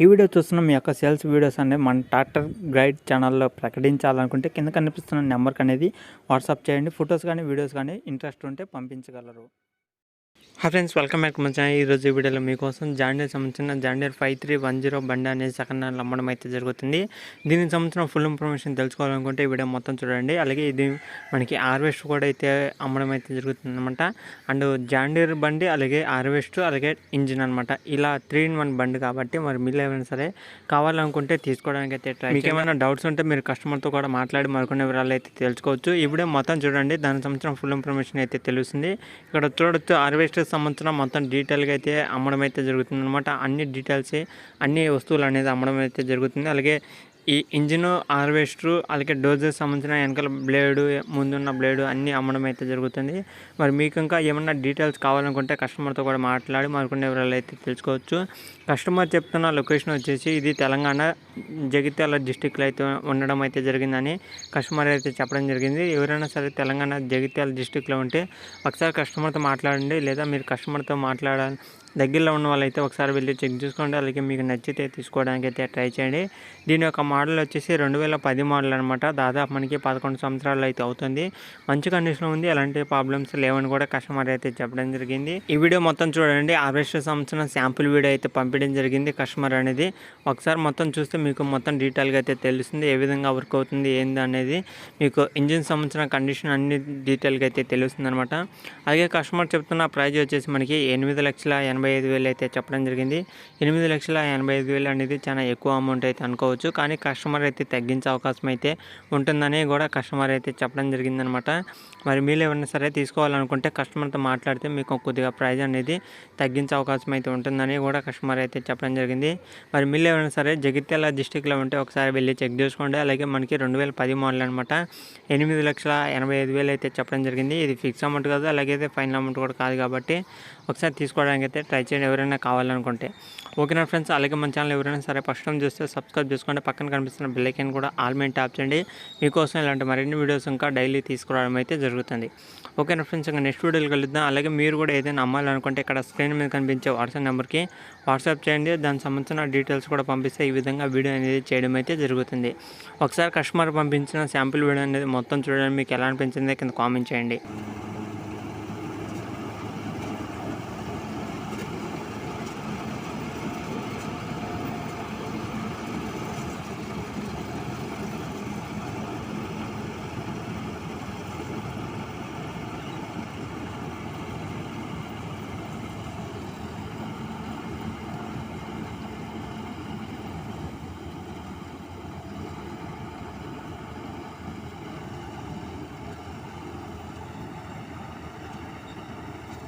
ఈ వీడియో చూస్తున్న మీ యొక్క సేల్స్ వీడియోస్ అనేవి మన ట్రాక్టర్ గైడ్ ఛానల్లో ప్రకటించాలనుకుంటే కింద కనిపిస్తున్న నెంబర్కి అనేది వాట్సాప్ చేయండి. ఫొటోస్ కానీ వీడియోస్ కానీ ఇంట్రెస్ట్ ఉంటే పంపించగలరు. Hi friends, welcome back to my channel. ఈరోజు ఈ వీడియోలో మీకోసం జాండీర్ సంబంధించిన జాండీర్ 5310 బండి అనేది సెకండ్ హ్యాండ్ అమ్మడం అయితే జరుగుతుంది. దీనికి సంబంధించిన ఫుల్ ఇన్ఫర్మేషన్ తెలుసుకోవాలనుకుంటే ఈ వీడియో మొత్తం చూడండి. అలాగే ఇది మనకి హార్వెస్ట్ కూడా అయితే అమ్మడం అయితే జరుగుతుంది అనమాట. అండ్ జాండీర్ బండి, అలాగే హార్వెస్ట్, అలాగే ఇంజిన్ అనమాట. ఇలా 3-in-1 బండి కాబట్టి మరి మీరు ఏమైనా సరే కావాలనుకుంటే తీసుకోవడానికి అయితే ట్రై. మీకు ఏమైనా డౌట్స్ ఉంటే మీరు కస్టమర్తో కూడా మాట్లాడి మరికొన్ని వివరాలు అయితే తెలుసుకోవచ్చు. ఈ వీడియో మొత్తం చూడండి, దానికి సంబంధించిన ఫుల్ ఇన్ఫర్మేషన్ అయితే తెలుస్తుంది. ఇక్కడ చూడొచ్చు హార్వెస్ట్ సంబంధించిన మొత్తం డీటెయిల్గా అయితే అమ్మడం అయితే జరుగుతుంది అనమాట. అన్ని డీటెయిల్స్, అన్ని వస్తువులు అనేది అమ్మడం అయితే జరుగుతుంది. అలాగే ఈ ఇంజిన్, హార్వెస్టర్, అలాగే డోజెస్ సంబంధించిన వెనకాల బ్లేడు, ముందున్న బ్లేడు అన్నీ అమ్మడం అయితే జరుగుతుంది. మరి మీకు ఇంకా ఏమన్నా డీటెయిల్స్ కావాలనుకుంటే కస్టమర్తో కూడా మాట్లాడి మరికొన్ని వివరాలు అయితే తెలుసుకోవచ్చు. కస్టమర్ చెప్తున్న లొకేషన్ వచ్చేసి ఇది తెలంగాణ జగిత్యాల డిస్టిక్లో అయితే ఉండడం అయితే జరిగిందని కస్టమర్ అయితే చెప్పడం జరిగింది. ఎవరైనా సరే తెలంగాణ జగిత్యాల డిస్టిక్లో ఉంటే ఒకసారి కస్టమర్తో మాట్లాడండి, లేదా మీరు కస్టమర్తో మాట్లాడాలి దగ్గరలో ఉన్న వాళ్ళైతే ఒకసారి వెళ్ళి చెక్ చేసుకోండి. అలాగే మీకు నచ్చితే తీసుకోవడానికి అయితే ట్రై చేయండి. దీని యొక్క మోడల్ వచ్చేసి 2010 మోడల్ అనమాట. దాదాపు మనకి 11 సంవత్సరాలు అయితే అవుతుంది. మంచి కండిషన్లో ఉంది, ఎలాంటి ప్రాబ్లమ్స్ లేవని కూడా కస్టమర్ అయితే చెప్పడం జరిగింది. ఈ వీడియో మొత్తం చూడండి. హార్వెస్టర్ సంబంధించిన శాంపుల్ వీడియో అయితే పంపించడం జరిగింది కస్టమర్ అనేది. ఒకసారి మొత్తం చూస్తే మీకు మొత్తం డీటెయిల్గా అయితే తెలుస్తుంది, ఏ విధంగా వర్క్ అవుతుంది ఏంది అనేది. మీకు ఇంజిన్ సంబంధించిన కండిషన్ అన్ని డీటెయిల్గా అయితే తెలుస్తుంది అనమాట. అలాగే కస్టమర్ చెప్తున్న ప్రైజ్ వచ్చేసి మనకి 8,85,000 అయితే చెప్పడం జరిగింది. 8,85,000 అనేది చాలా ఎక్కువ అమౌంట్ అయితే అనుకోవచ్చు, కానీ కస్టమర్ అయితే తగ్గించే అవకాశం అయితే ఉంటుందని కూడా కస్టమర్ అయితే చెప్పడం జరిగిందనమాట. మరి మీరు ఎవరైనా సరే తీసుకోవాలనుకుంటే కస్టమర్తో మాట్లాడితే మీకు కొద్దిగా ప్రైజ్ అనేది తగ్గించే అవకాశం అయితే ఉంటుందని కూడా కస్టమర్ అయితే చెప్పడం జరిగింది. మరి మీరు ఎవరైనా సరే జగిత్యాల డిస్టిక్లో ఉంటే ఒకసారి వెళ్ళి చెక్ చేసుకోండి. అలాగే మనకి 2010 మోడల్ అనమాట. 8,85,000 అయితే చెప్పడం జరిగింది. ఇది ఫిక్స్ అమౌంట్ కాదు, అలాగే ఫైనల్ అమౌంట్ కూడా కాదు కాబట్టి ఒకసారి తీసుకోవడానికి అయితే ట్రై చేయండి ఎవరైనా కావాలనుకుంటే. ఓకేనా ఫ్రెండ్స్, అలాగే మన ఛానల్ ఎవరైనా సరే ఫస్ట్ టైం చూస్తే సబ్స్క్రైబ్ చేసుకోండి. పక్కన కనిపిస్తున్న బెల్ ఐకాన్ కూడా ఆల్ మీద ట్యాప్ చేయండి. మీకోసం ఇలాంటి మరిన్ని వీడియోస్ ఇంకా డైలీ తీసుకురావడం అయితే జరుగుతుంది. ఓకేనా ఫ్రెండ్స్, ఇంకా నెక్స్ట్ వీడియోలో కలుద్దాం. అలాగే మీరు కూడా ఏదైనా అమ్మాలనుకుంటే ఇక్కడ స్క్రీన్ మీద కనిపించే వాట్సాప్ నెంబర్కి వాట్సాప్ చేయండి. దానికి సంబంధించిన డీటెయిల్స్ కూడా పంపిస్తే ఈ విధంగా వీడియో అనేది చేయడం అయితే జరుగుతుంది. ఒకసారి కస్టమర్ పంపించిన శాంపిల్ వీడియో అనేది మొత్తం చూడండి, మీకు ఎలా అనిపించిందో కింద కామెంట్ చేయండి.